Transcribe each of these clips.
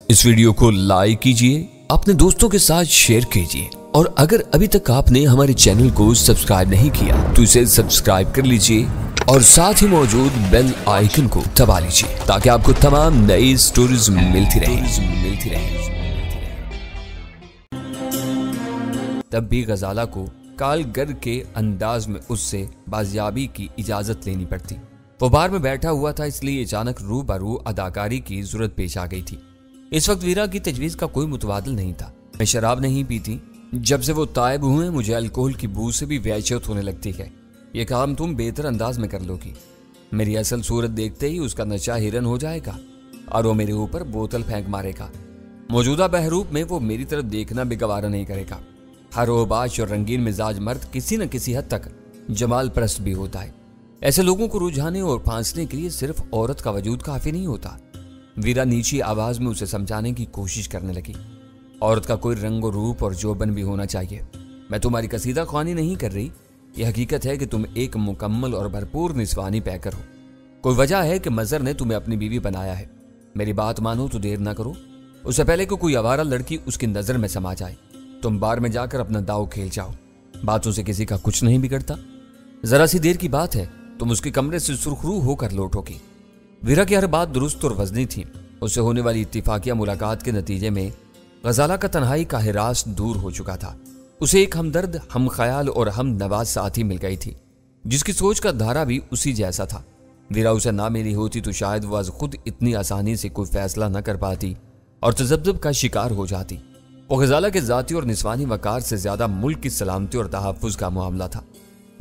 इस वीडियो को लाइक कीजिए, अपने दोस्तों के साथ शेयर कीजिए और अगर अभी तक आपने हमारे चैनल को सब्सक्राइब नहीं किया तो इसे सब्सक्राइब कर लीजिए और साथ ही मौजूद बेल आइकन को दबा लीजिए ताकि आपको तमाम नई स्टोरीज मिलती रहे। तब भी गजाला को कालगर के अंदाज में उससे बाजियाबी की इजाजत लेनी पड़ती। वो बार में बैठा हुआ था, इसलिए अचानक रूबरू अदाकारी की जरूरत पेश आ गई थी। इस वक्त वीरा की तजवीज का कोई मुतबादिल नहीं था। मैं शराब नहीं पीती, जब से वो तायब हुए मुझे अल्कोहल की बू से भी वहशत होने लगती है। ये काम तुम बेहतर अंदाज में कर लोगी। मेरी असल सूरत देखते ही उसका नशा हिरन हो जाएगा और वो मेरे ऊपर बोतल फेंक मारेगा। मौजूदा बहरूप में वो मेरी तरफ देखना भी गवारा नहीं करेगा। हर ओबाश और रंगीन मिजाज मर्द किसी न किसी हद तक जमाल परस्त भी होता है। ऐसे लोगों को रुझाने और फांसने के लिए सिर्फ औरत का वजूद काफी नहीं होता। वीरा नीची आवाज में उसे समझाने की कोशिश करने लगी। औरत का कोई रंग और रूप और जोबन भी होना चाहिए। मैं तुम्हारी कसीदा ख्वानी नहीं कर रही। यह हकीकत है कि तुम एक मुकम्मल और भरपूर निस्वानी पैकर हो। कोई वजह है कि मजर ने तुम्हें अपनी बीवी बनाया है। मेरी बात मानो तो देर ना करो, उससे पहले कि कोई आवारा लड़की उसकी नजर में समा जाए। तुम बार में जाकर अपना दाव खेल जाओ। बातों से किसी का कुछ नहीं बिगड़ता। जरा सी देर की बात है, तुम उसके कमरे से सुरखरू होकर लौटोगी। वीरा की हर बात दुरुस्त और वजनी थी। उससे होने वाली इत्तिफाकिया मुलाकात के नतीजे में गजाला का तन्हाई का हिरास दूर हो चुका था। उसे एक हमदर्द, हम ख्याल और हम नवाज साथी मिल गई थी, जिसकी सोच का धारा भी उसी जैसा था। वीरा उसे ना मिली होती तो शायद वह खुद इतनी आसानी से कोई फैसला न कर पाती और तजब्जुब का शिकार हो जाती। वो गजाला के जाती और निस्वानी वकार से ज्यादा मुल्क की सलामती और तहफ़्फ़ुज़ का मामला था।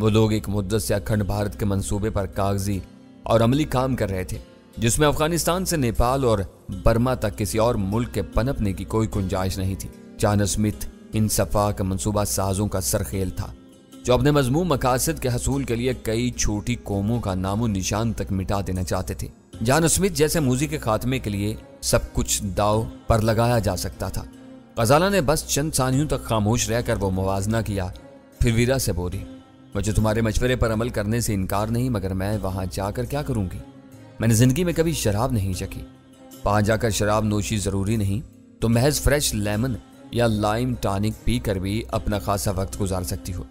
वो लोग एक मुद्दत से अखंड भारत के मंसूबे पर कागजी और अमली काम कर रहे थे, जिसमें अफगानिस्तान से नेपाल और बर्मा तक किसी और मुल्क के पनपने की कोई गुंजाइश नहीं थी। जॉन स्मिथ इन सफाक मंसूबा साजों का सरखेल था, जो अपने मजमूम मकासद के हसूल के लिए कई छोटी कौमों का नामो निशान तक मिटा देना चाहते थे। जॉन स्मिथ जैसे मूजी के खात्मे के लिए सब कुछ दाव पर लगाया जा सकता था। गजाला ने बस चंद सानियों तक खामोश रहकर वो मुवाजना किया, फिर वीरा से बोली, मुझे तुम्हारे मशवरे पर अमल करने से इनकार नहीं, मगर मैं वहां जाकर क्या करूंगी? मैंने जिंदगी में कभी शराब नहीं चखी। वहां जाकर शराब नोशी जरूरी नहीं, तो महज फ्रेश लेमन या लाइम टॉनिक पी कर भी अपना खासा वक्त गुजार सकती हो।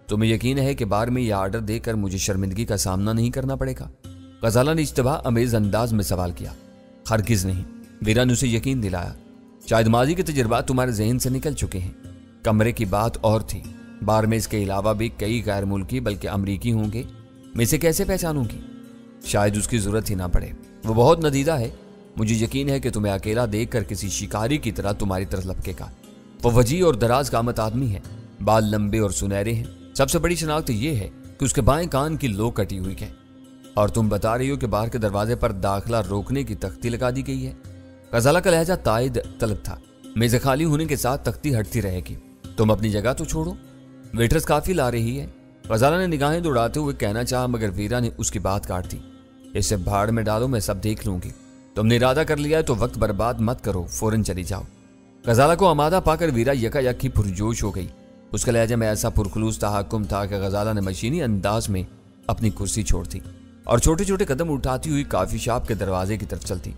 तुम्हें यकीन है कि बार में यह आर्डर देकर मुझे शर्मिंदगी का सामना नहीं करना पड़ेगा? गजाला ने इज्तबा अमेज अंदाज में सवाल किया। हरगिज नहीं, वीरा ने उसे यकीन दिलाया। शायद माजी के तजुर्बात तुम्हारे जहन से निकल चुके हैं। कमरे की बात और थी, बार में इसके अलावा भी कई गैर मुल्की बल्कि अमरीकी होंगे। मैं इसे कैसे पहचानूंगी? शायद उसकी जरूरत ही ना पड़े। वो बहुत नदीदा है। मुझे यकीन है कि तुम्हें अकेला देखकर किसी शिकारी की तरह तुम्हारी तरफ लपकेगा। वो वजी और दराज कामत आदमी है, बाल लंबे और सुनहरे हैं। सबसे बड़ी शनाख्त यह है कि उसके बाएं कान की लो कटी हुई है। और तुम बता रही हो कि बाहर के दरवाजे पर दाखिला रोकने की तख्ती लगा दी गई है। गजाला का लहजा ताइद तलब था। मेज़ें खाली होने के साथ तख्ती हटती रहेगी। तुम अपनी जगह तो छोड़ो, वेटर्स काफी ला रही है। गजाला ने निगाहें दौड़ाते हुए कहना चाहा, मगर वीरा ने उसकी बात काट दी। इसे भाड़ में डालो, मैं सब देख लूंगी। तुमने इरादा कर लिया है तो वक्त बर्बाद मत करो, फौरन चली जाओ। गजाला को आमादा पाकर वीरा यकायक ही पुरजोश हो गई। उसके लहजे में ऐसा पुरखलूस तहक्कुम था कि गजाला ने मशीनी अंदाज में अपनी कुर्सी छोड़ दी और छोटे छोटे कदम उठाती हुई काफी शॉप के दरवाजे की तरफ चलती।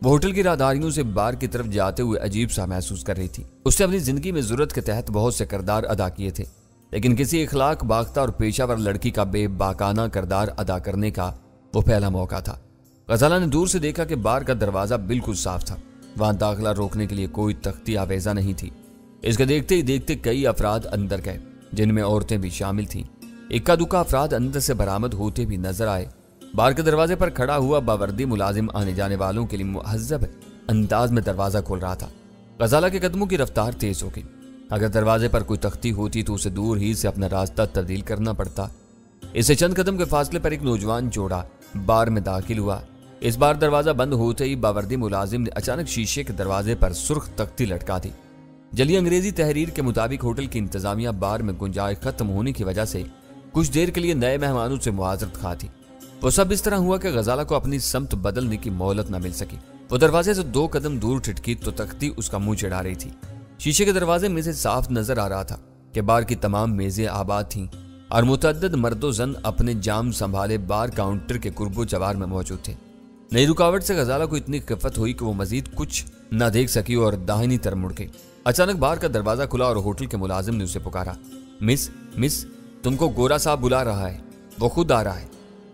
वो होटल की राहदारियों से बार की तरफ जाते हुए अजीब सा महसूस कर रही थी। उसने अपनी जिंदगी में जरूरत के तहत बहुत से किरदार अदा किए थे, लेकिन किसी इखलाक बाख्ता और पेशावर लड़की का बेबाकाना किरदार अदा करने का वो पहला मौका था। गजाला ने दूर से देखा कि बार का दरवाजा बिल्कुल साफ था। वहां दाखिला रोकने के लिए कोई तख्ती आवेजा नहीं थी। इसके देखते ही देखते कई अफराद अंदर गए, जिनमें औरतें भी शामिल थीं। इक्का दुक्का अफराद अंदर से बरामद होते भी नजर आए। बार के दरवाजे पर खड़ा हुआ बावर्दी मुलाजिम आने जाने वालों के लिए मुहज्जब अंदाज में दरवाजा खोल रहा था। गजाला के कदमों की रफ्तार तेज हो गई। अगर दरवाजे पर कोई तख्ती होती तो उसे दूर ही से अपना रास्ता तब्दील करना पड़ता। इससे चंद कदम के फासले पर एक नौजवान जोड़ा बार में दाखिल हुआ। इस बार दरवाजा बंद होते ही बावर्दी मुलाजिम ने अचानक शीशे के दरवाजे पर सुर्ख तख्ती लटका दी। जली अंग्रेजी तहरीर के मुताबिक होटल की इंतजामिया बार में गुंजाइश खत्म होने की वजह से कुछ देर के लिए नए मेहमानों से मुआजरत खा थी। वो सब इस तरह हुआ कि गजाला को अपनी समत बदलने की मोहलत न मिल सकी। वो दरवाजे से 2 कदम दूर ठिठकी तो तख्ती उसका मुंह चिढ़ा रही थी। शीशे के दरवाजे में से साफ नजर आ रहा था कि बार की तमाम मेजें आबाद थीं और मुतअद्दिद मर्दो जन अपने जाम संभाले बार काउंटर के कुर्बो जवार में मौजूद थे। नई रुकावट से गजाला को इतनी खिफत हुई कि वो मजीद कुछ नह देख सकी और दाहिनी तरफ मुड़ गई। अचानक बाहर का दरवाजा खुला और होटल के मुलाजिम ने उसे पुकारा, मिस मिस, तुमको गोरा साहब बुला रहा है, वो खुद आ रहा है।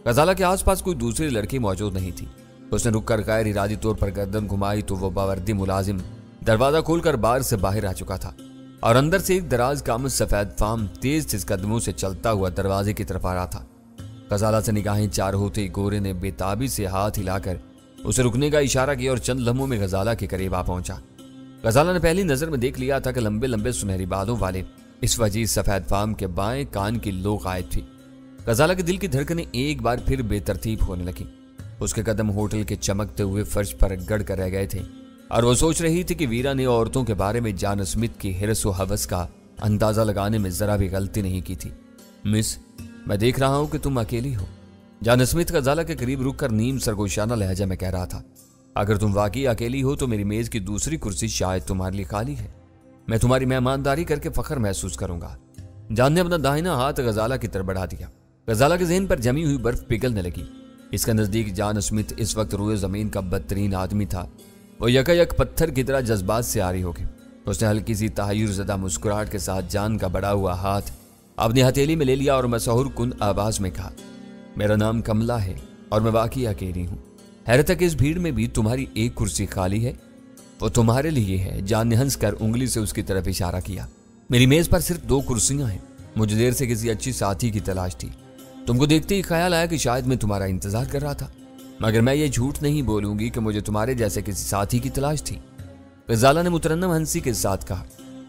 गजाला के आसपास कोई दूसरी लड़की मौजूद नहीं थी। उसने रुककर गैर इरादी तौर पर गर्दन घुमाई तो वो बावर्दी मुलाजिम दरवाजा खोलकर बार से बाहर आ चुका था और अंदर से एक दराज कामत सफेद फाम तेज तेज कदमों से चलता हुआ दरवाजे की तरफ आ रहा था। गजाला से निगाहें चार होते ही गोरे ने बेताबी से हाथ हिलाकर उसे रुकने का इशारा किया और चंद लम्हों में गजाला के करीब आ पहुंचा। गजाला ने पहली नजर में देख लिया था कि लंबे लंबे सुनहरी बालों वाले इस वजीज सफेद फाम के बाएं कान की लो गायब थी। गजाला के दिल की धड़कनें एक बार फिर बेतरतीब होने लगी। उसके कदम होटल के चमकते हुए फर्श पर गड़ कर रह गए थे और वो सोच रही थी कि वीरा ने औरतों के बारे में जान स्मिथ की हिरस व हवस का अंदाजा लगाने में जरा भी गलती नहीं की थी। मिस, मैं देख रहा हूं कि तुम अकेली हो। जान स्मिथ गजाला के करीब रुककर नीम सरगोशाना लहजा में कह रहा था, अगर तुम वाकई अकेली हो तो मेरी मेज की दूसरी कुर्सी शायद तुम्हारे लिए खाली है। मैं तुम्हारी मेहमानदारी करके फख्र महसूस करूंगा। जान ने अपना दाहिना हाथ गजाला की तरफ बढ़ा दिया। गजाला के ज़हन पर जमी हुई बर्फ पिघलने लगी। इसके नजदीक जान स्मिथ इस वक्त रूए जमीन का बदतरीन आदमी था। वो यकायक पत्थर की तरह जज्बात से आ रही होगी। उसने हल्की सी तहायुर ज़दा मुस्कुराहट के साथ जान का बढ़ा हुआ हाथ अपनी हथेली में ले लिया और मशहूर कुन आवाज में कहा, मेरा नाम कमला है और मैं वाकई अकेली हूँ। हैरत है कि इस भीड़ में भी तुम्हारी एक कुर्सी खाली है। वो तुम्हारे लिए है। जान ने हंसकर उंगली से उसकी तरफ इशारा किया। मेरी मेज पर सिर्फ 2 कुर्सियां हैं। मुझे देर से किसी अच्छी साथी की तलाश थी। तुमको देखते ही ख्याल आया कि शायद मैं तुम्हारा इंतजार कर रहा था, मगर मैं ये झूठ नहीं बोलूंगी कि मुझे तुम्हारे जैसे किसी साथी की तलाश थी। गजाला ने मुतरन्नम हंसी के साथ कहा।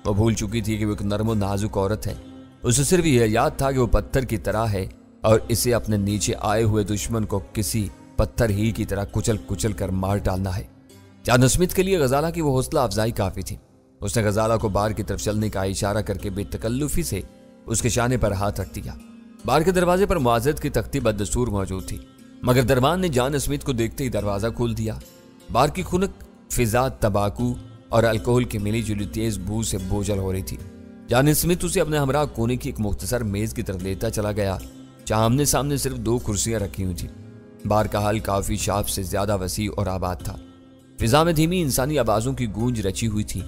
वो भूल चुकी थी कि वो एक नर्म नाजुक औरत है। उसे सिर्फ यह याद था कि वो पत्थर की तरह है और इसे अपने नीचे आए हुए दुश्मन को किसी पत्थर ही की तरह कुचल कुचल कर मार डालना है। जान स्मिथ के लिए गजाला की वो हौसला अफजाई काफी थी। उसने गजाला को बार की तरफ चलने का इशारा करके बेतकल्लुफी से उसके शाने पर हाथ रख दिया। बार के दरवाजे पर मुआज़त की तख्ती बदस्तूर मौजूद थी, मगर दरबान ने जान स्मिथ को देखते ही दरवाजा खोल दिया। बार की खुनक फिजा तंबाकू और अल्कोहल की मिली जुली तेज बू से बोझल हो रही थी। जान स्मिथ उसे अपने हमरा कोने की एक मुख्तसर मेज की तरफ लेता चला गया, जहां आमने सामने सिर्फ 2 कुर्सियां रखी हुई थी। बार का हाल काफी शाप से ज्यादा वसी और आबाद था। फिजा में धीमी इंसानी आवाजों की गूंज रची हुई थी,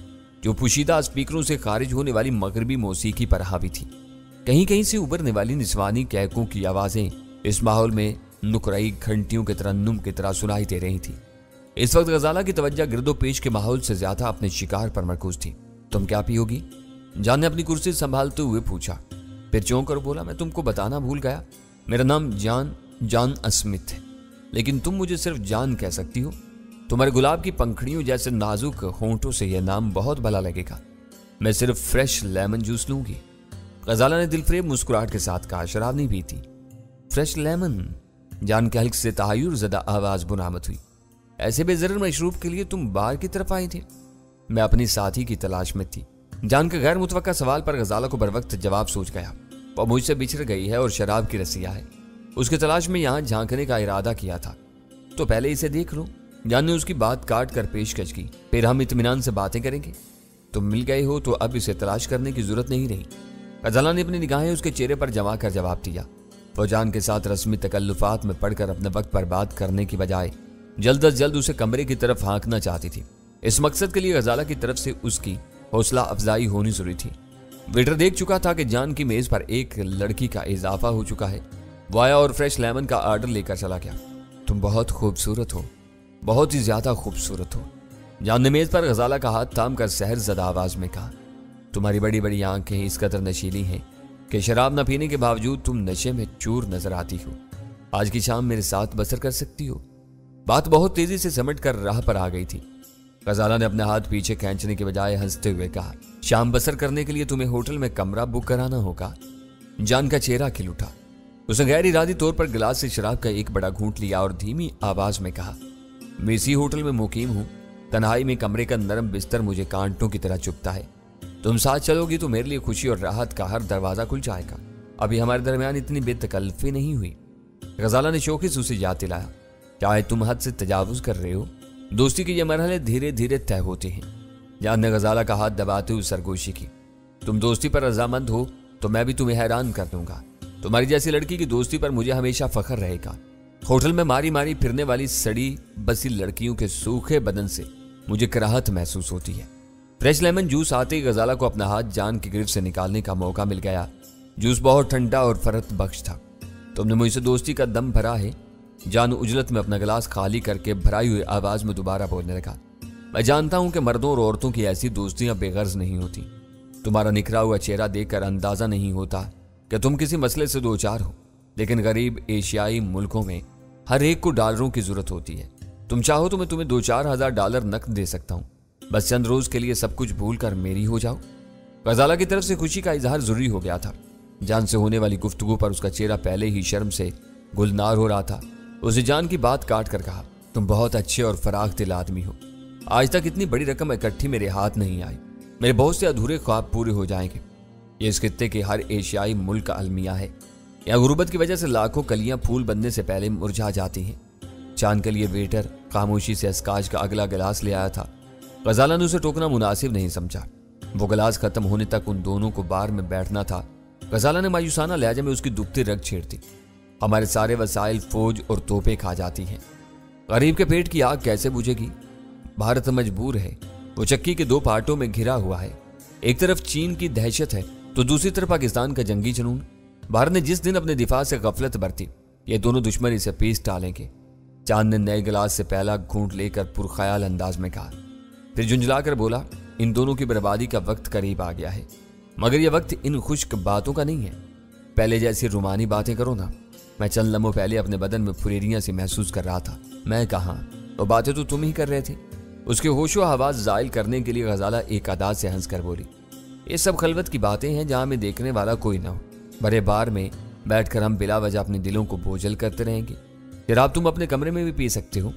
जो पुशीदा स्पीकरों से खारिज होने वाली मगरबी मौसीकी पर हावी थी। कहीं कहीं से उभरने वाली निस्वानी कैकों की आवाजें इस माहौल में नुकराई घंटियों के तरन्नुम की तरह सुनाई दे रही थी। इस वक्त गजाला की तवज्जो गिरदो पेश के माहौल से ज्यादा अपने शिकार पर मरकूज थी। तुम क्या पियोगी? जान ने अपनी कुर्सी संभालते हुए पूछा। फिर चौंक कर बोला, मैं तुमको बताना भूल गया। मेरा नाम जान स्मिथ है, लेकिन तुम मुझे सिर्फ जान कह सकती हो। तुम्हारे गुलाब की पंखड़ियों जैसे नाजुक होंठों से यह नाम बहुत भला लगेगा। मैं सिर्फ फ्रेश लेमन जूस लूंगी। गजाला ने दिलफरेब मुस्कुराहट के साथ कहा। शराब नहीं पीती? Fresh lemon? जान के हल्क से तहायुर ज़दा आवाज बुनामत हुई। ऐसे बेजरर मशरूब के लिए तुम बार की तरफ आई थे? मैं अपनी साथी की तलाश में थी। जान के गैर मुतवक्का सवाल पर गजाला को बरवक्त जवाब सोच गया। वो मुझसे बिछड़ गई है और शराब की रसिया है। उसकी तलाश में यहां झांकने का इरादा किया था, तो पहले इसे देख लो। जान ने उसकी बात काट कर पेशकश की। फिर हम इत्मीनान से बातें करेंगे। तुम मिल गए हो तो अब इसे तलाश करने की जरूरत नहीं रही। गजाला ने अपनी निगाहें उसके चेहरे पर जमा कर जवाब दिया। वो जान के साथ रस्मी तकल्लुफात में पढ़कर अपने वक्त पर बात करने की बजाय जल्द अज जल्द उसे कमरे की तरफ हाँकना चाहती थी। इस मकसद के लिए गजाला की तरफ से उसकी हौसला अफजाई होनी जरूरी थी। वेटर देख चुका था कि जान की मेज पर एक लड़की का इजाफा हो चुका है। वो आया और फ्रेश लेमन का ऑर्डर लेकर चला गया। तुम बहुत खूबसूरत हो, बहुत ही ज्यादा खूबसूरत हो। जान ने मेज पर गजाला का हाथ थाम कर सहर ज़दा आवाज में कहा। तुम्हारी बड़ी बड़ी आंखें इस कदर नशीली हैं कि शराब न पीने के बावजूद तुम नशे में चूर नजर आती हो। आज की शाम मेरे साथ बसर कर सकती हो? बात बहुत तेजी से समट कर राह पर आ गई थी। गजाला ने अपने हाथ पीछे खींचने के बजाय हंसते हुए कहा, शाम बसर करने के लिए तुम्हें होटल में कमरा बुक कराना होगा। जान का चेहरा खिल उठा। उसने गैर इरादी तौर पर गिलास से शराब का एक बड़ा घूंट लिया और धीमी आवाज में कहा, मैं इसी होटल में मुकीम हूं। तन्हाई में कमरे का नरम बिस्तर मुझे कांटों की तरह चुभता है। तुम साथ चलोगी तो मेरे लिए खुशी और राहत का हर दरवाजा खुल जाएगा। अभी हमारे दरमियान इतनी बेतकल्फी नहीं हुई। गजाला ने शौकी से उसे याद दिलाया, चाहे तुम हद से तजावुज कर रहे हो, दोस्ती के ये मरहले धीरे धीरे तय होते हैं। जान ने गजाला का हाथ दबाते हुए सरगोशी की। तुम दोस्ती पर रजामंद हो तो मैं भी तुम्हें हैरान कर दूंगा। तुम्हारी जैसी लड़की की दोस्ती पर मुझे हमेशा फख्र रहेगा। होटल में मारी मारी फिरने वाली सड़ी बसी लड़कियों के सूखे बदन से मुझे कराहत महसूस होती है। फ्रेश लेमन जूस आते ही गजाला को अपना हाथ जान की गिरफ्त से निकालने का मौका मिल गया। जूस बहुत ठंडा और फरत बख्श था। तुमने मुझसे दोस्ती का दम भरा है। जान उजलत में अपना गिलास खाली करके भराई हुई आवाज में दोबारा बोलने लगा। मैं जानता हूं कि मर्दों और औरतों की ऐसी दोस्तियां बेगर्ज नहीं होती। तुम्हारा निखरा हुआ चेहरा देखकर अंदाजा नहीं होता कि तुम किसी मसले से दो चार हो, लेकिन गरीब एशियाई मुल्कों में हर एक को डॉलरों की जरूरत होती है। तुम चाहो तो मैं तुम्हें 2-4 हज़ार डॉलर नकद दे सकता हूँ, बस चंद रोज के लिए सब कुछ भूल कर मेरी हो जाओ। गजाला की तरफ से खुशी का इजहार जरूरी हो गया था। जान से होने वाली गुफ्तगू पर उसका चेहरा पहले ही शर्म से गुलनार हो रहा था। उसे जान की बात काट कर कहा, तुम बहुत अच्छे और फराख दिल आदमी हो। आज तक इतनी बड़ी रकम इकट्ठी मेरे हाथ नहीं आई। मेरे बहुत से अधूरे ख्वाब पूरे हो जाएंगे। ये इस खित्ते के हर एशियाई मुल्क का अलमिया है। यहाँ गुर्बत की वजह से लाखों कलियां फूल बनने से पहले मुरझा जाती हैं। चांद के लिए वेटर खामोशी से अस्काज का अगला गिलास ले आया था। गजाला ने उसे टोकना मुनासिब नहीं समझा। वो गिलास खत्म होने तक उन दोनों को बार में बैठना था। गजाला ने मायूसाना लहजे में उसकी दुखती रग छेड़ दी। हमारे सारे वसाइल फौज और तोपें खा जाती हैं, गरीब के पेट की आग कैसे बुझेगी? भारत मजबूर है। वो चक्की के 2 पार्टों में घिरा हुआ है। एक तरफ चीन की दहशत है तो दूसरी तरफ पाकिस्तान का जंगी जुनून। भारत ने जिस दिन अपने दिफा से गफलत बरती, ये दोनों दुश्मनी से पीस डालेंगे। चांद ने नए गिलास से पहला घूंट लेकर पुरख्याल अंदाज में कहा, फिर झुंझलाकर बोला, इन दोनों की बर्बादी का वक्त करीब आ गया है, मगर यह वक्त इन खुश्क बातों का नहीं है। पहले जैसी रुमानी बातें करो ना। मैं चंद लम्हों पहले अपने बदन में फुरेरियां सी महसूस कर रहा था। मैं कहाँ, वो बातें तो तुम ही कर रहे थे। उसके होशो हवास जायल करने के लिए गजाला एक अदाज से हंस कर बोली, ये सब खलवत की बातें हैं जहां में देखने वाला कोई ना हो। बड़े बार में बैठकर हम बिला वजह अपने दिलों को बोझल करते रहेंगे। शराब तुम अपने कमरे में भी पी सकते हो।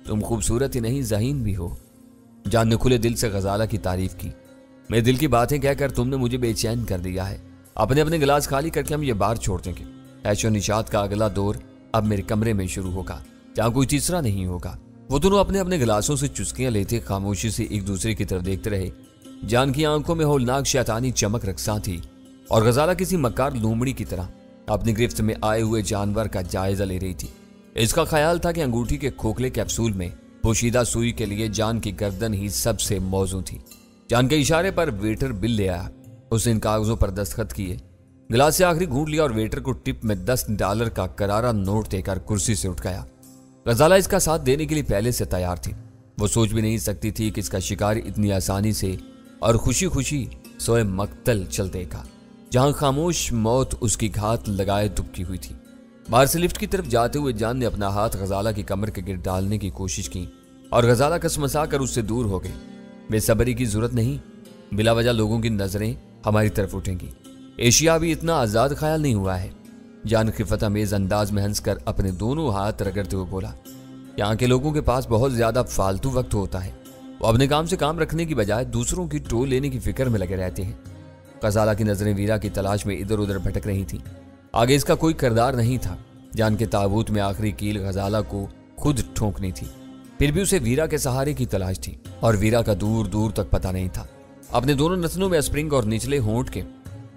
तुम खूबसूरत ही नहीं ज़हीन भी हो। जान ने खुले दिल से गजाला की तारीफ की। मेरे दिल की बातें कहकर तुमने मुझे बेचैन कर दिया है। अपने अपने गिलास खाली करके हम ये बार छोड़ देंगे। ऐशो निशात का अगला दौर अब मेरे कमरे में शुरू होगा, जहाँ कोई तीसरा नहीं होगा। वो दोनों अपने अपने गिलासों से चुस्कियां लेते खामोशी से एक दूसरे की तरफ देखते रहे। जान की आंखों में होलनाक शैतानी चमक रक्सा थी और गजाला किसी मक्कार लोमड़ी की तरह अपनी गिरफ्त में आए हुए जानवर का जायजा ले रही थी। इसका ख्याल था कि अंगूठी के खोखले कैप्सूल में पोशीदा सुई के लिए जान की गर्दन ही सबसे मौजू थी। जान के इशारे पर वेटर बिल ले आया। उसने इन कागजों पर दस्तखत किए, गिलास से आखिरी घूंट लिया और वेटर को टिप में $10 का करारा नोट देकर कुर्सी से उठ गया। गजाला इसका साथ देने के लिए पहले से तैयार थी। वो सोच भी नहीं सकती थी कि इसका शिकार इतनी आसानी से और खुशी खुशी सोए मक्तल चल देगा, जहां खामोश मौत उसकी घात लगाए दुबकी हुई थी। बाहर से लिफ्ट की तरफ जाते हुए जान ने अपना हाथ गजाला की कमर के गिर डालने की कोशिश की और गजाला कसमसा कर उससे दूर हो गई। बेसब्री की जरूरत नहीं, बिला वजह लोगों की नजरें हमारी तरफ उठेंगी। एशिया भी इतना आजाद ख्याल नहीं हुआ है। जान खिफत अमेज अंदाज में हंसकर अपने दोनों हाथ रगड़ते हुए बोला, यहाँ के लोगों के पास बहुत ज्यादा फालतू वक्त होता है। वो अपने काम से काम रखने की बजाय दूसरों की टोल लेने की फिक्र में लगे रहते हैं। गजाला की नजरें वीरा की तलाश में इधर उधर भटक रही थी। आगे इसका कोई किरदार नहीं था। जान के ताबूत में आखिरी कील गजाला को खुद ठोंकनी थी। फिर भी उसे वीरा के सहारे की तलाश थी और वीरा का दूर दूर तक पता नहीं था। अपने दोनों नथनों में स्प्रिंग और निचले होंठ के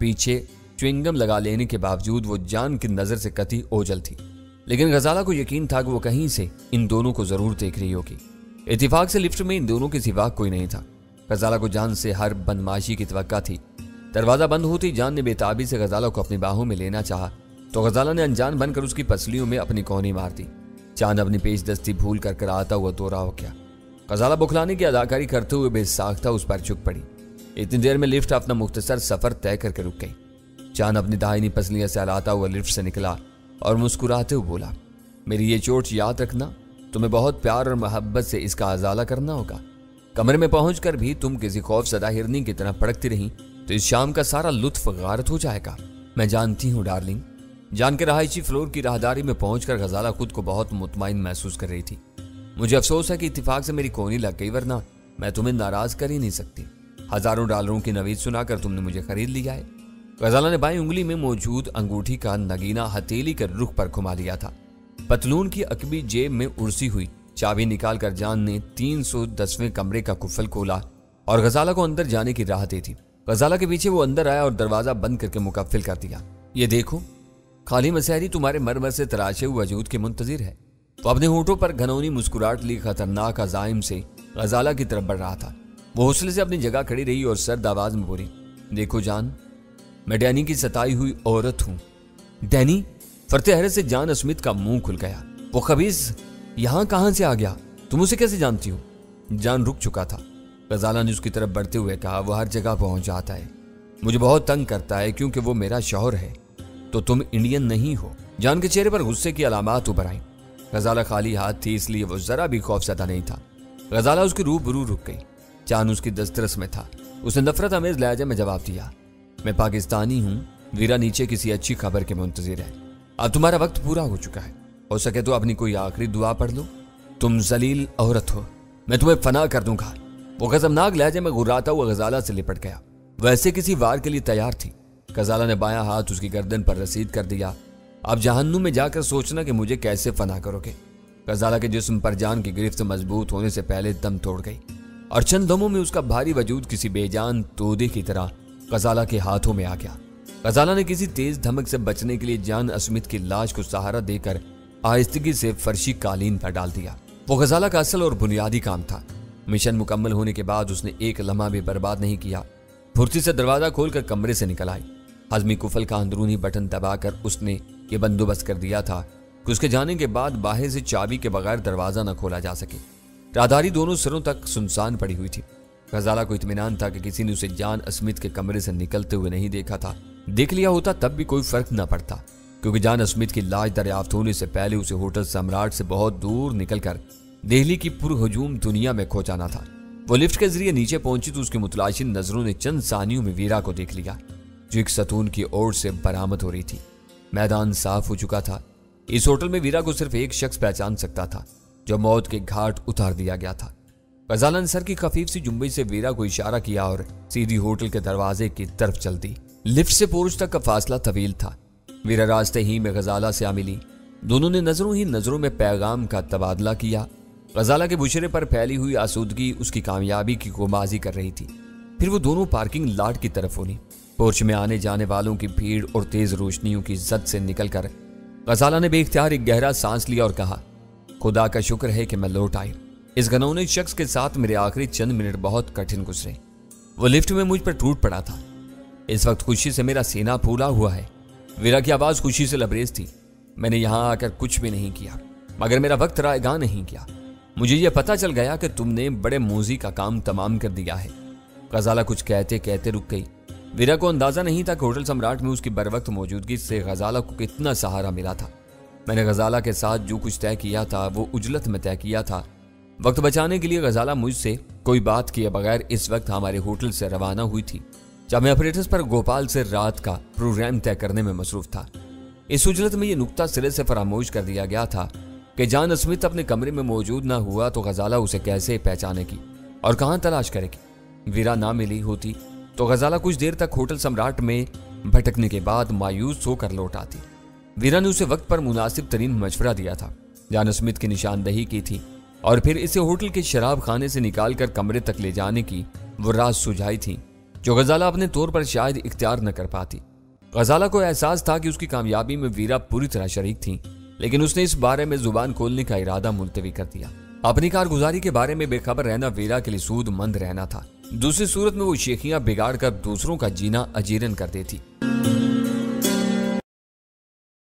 पीछे च्युइंगम लगा लेने के बावजूद वो जान की नजर से कती ओझल थी, लेकिन गजाला को यकीन था कि वो कहीं से इन दोनों को जरूर देख रही होगी। इत्तेफाक से लिफ्ट में इन दोनों के सिवा कोई नहीं था। गजाला को जान से हर बदमाशी की तवक्का थी। दरवाजा बंद होते जान ने बेताबी से गजाला को अपनी बाहों में लेना चाहा तो गजाला ने अनजान बनकर उसकी पसलियों में अपनी कोहनी मार दी। चांद अपनी पेश दस्ती भूल कर कराता हुआ दोरा हो गया। गजाला बुखलाने की अदाकारी करते हुए बेसाख्ता उस पर झुक पड़ी। इतनी देर में लिफ्ट अपना मुख्तसर सफर तय करके रुक गई। चांद अपनी दाहिनी पसलियां सहलाता हुआ लिफ्ट से निकला और मुस्कुराते हुए बोला, मेरी ये चोट याद रखना, तुम्हें बहुत प्यार और मोहब्बत से इसका अजाला करना होगा। कमरे में पहुंचकर भी तुम किसी खौफ सदा हिरनी की तरह पड़कती रही तो इस शाम का सारा लुत्फ गारत हो जाएगा। मैं जानती हूँ डार्लिंग। जान के रहायशी फ्लोर की राहदारी में पहुंचकर गजाला खुद को बहुत मुतमईन महसूस कर रही थी। मुझे अफसोस है कि इत्तेफाक से मेरी कोहनी लग गई, वरना मैं तुम्हें नाराज कर ही नहीं सकती। हजारों डॉलरों की नवीद सुनाकर तुमने मुझे खरीद लिया है। गजाला ने बाईं उंगली में मौजूद अंगूठी का नगीना हथेली के रुख पर घुमा लिया था। पतलून की अकबी जेब में उड़सी हुई चाबी निकालकर जान ने 310वें कमरे का कुफल खोला और गजाला को अंदर जाने की राह दी थी। गजाला के पीछे वो अंदर आया और दरवाजा बंद करके मुकफ्फिल कर दिया। ये देखो, खाली मसहरी तुम्हारे मरमर से तराशे हुए वजूद के मुंतजिर है। वो अपने होठों पर घनौनी मुस्कुराहट ली खतरनाक अजाइम से गजाला की तरफ बढ़ रहा था। वो हौसले से अपनी जगह खड़ी रही और सर्द आवाज में बोली, देखो जान, मैं डैनी की सताई हुई औरत हूं। डैनी? फरते हैरत से जान स्मिथ का मुंह खुल गया। वो खबीस यहां कहां से आ गया? तुम उसे कैसे जानती हो? जान रुक चुका था। गजाला ने उसकी तरफ बढ़ते हुए कहा, वो हर जगह पहुंच जाता है, मुझे बहुत तंग करता है क्योंकि वो मेरा शौहर है। तो तुम इंडियन नहीं हो? जान के चेहरे पर गुस्से की अलामात उभर आई। गजाला खाली हाथ थी इसलिए वो जरा भी खौफजदा नहीं था। गजाला उसकी रूबरू रुक गई। जान उसकी दस्तरस में था। उसने नफरत अमेज लहजे में जवाब दिया, मैं पाकिस्तानी हूं। वीरा नीचे किसी अच्छी खबर के मुंतजिर है। अब तुम्हारा वक्त पूरा हो चुका है, हो सके तो अपनी कोई आखिरी दुआ पढ़ लो। तुम जलील औरत हो, मैं तुम्हें फना कर दूंगा। वो गजबनाक लहजे में गुर्राता हुआ गजाला से लिपट गया। वैसे किसी वार के लिए तैयार थी। गजाला ने बायां हाथ उसकी गर्दन पर रसीद कर दिया, अब जहन्नुम में जाकर सोचना कि मुझे कैसे फना करोगे। गजाला के जिस्म पर जान की गिरफ्त मजबूत होने से पहले दम तोड़ गई और चंद दमों में उसका भारी वजूद किसी बेजान तोदे की तरह गजाला के हाथों में आ गया। गजाला ने किसी तेज धमक से बचने के लिए जान स्मिथ की लाश को सहारा देकर आहिस्तगी से फर्शी कालीन पर डाल दिया। वो गजाला का असल और बुनियादी काम था। मिशन मुकम्मल होने के बाद उसने एक लम्हा भी बर्बाद नहीं किया। फुर्ती से दरवाजा खोलकर कमरे से निकल आई। हजमी कुफल का अंदरूनी बटन दबाकर उसने ये बंदोबस्त कर दिया था कि उसके जाने के बाद बाहर से चाबी के बगैर दरवाजा न खोला जा सके। राहदारी दोनों सिरों तक सुनसान पड़ी हुई थी। गजाला को इत्मीनान था कि किसी ने उसे जान स्मिथ के कमरे से निकलते हुए नहीं देखा था। देख लिया होता तब भी कोई फर्क न पड़ता, क्योंकि जान स्मिथ की लाश दरियाफ्त होने से पहले उसे होटल सम्राट से बहुत दूर निकलकर दिल्ली की पुरहजूम दुनिया में खो जाना था। वो लिफ्ट के जरिए नीचे पहुंची तो उसकी मुतलाशिन नजरों ने चंद सानियों में वीरा को देख लिया, जो एक सतून की ओर से बरामद हो रही थी। मैदान साफ हो चुका था। इस होटल में वीरा को सिर्फ एक शख्स पहचान सकता था, जो मौत के घाट उतार दिया गया था। गजाला ने सर की खफीफ सी जुम्बी से वीरा को इशारा किया और सीधी होटल के दरवाजे की तरफ चल दी। लिफ्ट से पोर्च तक का फासला तवील था। वीरा रास्ते ही में गजाला से आ मिली। दोनों ने नजरों ही नजरों में पैगाम का तबादला किया। गजाला के बुशरे पर फैली हुई आसूदगी उसकी कामयाबी की गोमाजी कर रही थी। फिर वो दोनों पार्किंग लॉट की तरफ उड़ी। पोर्च में आने जाने वालों की भीड़ और तेज रोशनियों की जद से निकलकर गजाला ने बेख्तियार एक गहरा सांस लिया और कहा, खुदा का शुक्र है कि मैं लौट आई। इस घनौने शख्स के साथ मेरे आखिरी चंद मिनट बहुत कठिन गुजरे। वो लिफ्ट में मुझ पर टूट पड़ा था। इस वक्त खुशी से मेरा सीना फूला हुआ है। वीरा की आवाज खुशी से लबरेज थी। मैंने यहां आकर कुछ भी नहीं किया, मगर मेरा वक्त रायगा नहीं किया। मुझे यह पता चल गया कि तुमने बड़े मोजी का काम तमाम कर दिया है। गजाला कुछ कहते कहते रुक गई। वीरा को अंदाजा नहीं था कि होटल सम्राट में उसकी बरवक्त मौजूदगी से गजाला को कितना सहारा मिला था। मैंने गजाला के साथ जो कुछ तय किया था वो उजलत में तय किया था। वक्त बचाने के लिए गजाला मुझसे कोई बात किए बगैर इस वक्त हमारे होटल से रवाना हुई थी, जब मैं ऑपरेटर्स पर गोपाल से रात का प्रोग्राम तय करने में मसरूफ था। इस उजलत में यह नुक्ता सिरे से फरामोश कर दिया गया था कि जान स्मिथ अपने कमरे में मौजूद ना हुआ तो गजाला उसे कैसे पहचानेगी और कहां तलाश करेगी। वीरा ना मिली होती तो गजाला कुछ देर तक होटल सम्राट में भटकने के बाद मायूस होकर लौट आती। वीरा ने उसे वक्त पर मुनासिब तरीन मशवरा दिया था। जान स्मिथ की निशानदही की थी और फिर इसे होटल के शराब खाने से निकालकर कमरे तक ले जाने की वो राज सुझाई थी, जो गजाला अपने तौर पर शायद इख्तियार न कर पाती। गजाला को एहसास था कि उसकी कामयाबी में वीरा पूरी तरह शरीक थी, लेकिन उसने इस बारे में जुबान खोलने का इरादा मुलतवी कर दिया। अपनी कारगुजारी के बारे में बेखबर रहना वीरा के लिए सूदमंद रहना था। दूसरी सूरत में वो शेखियां बिगाड़ कर दूसरों का जीना अजीरन कर देती।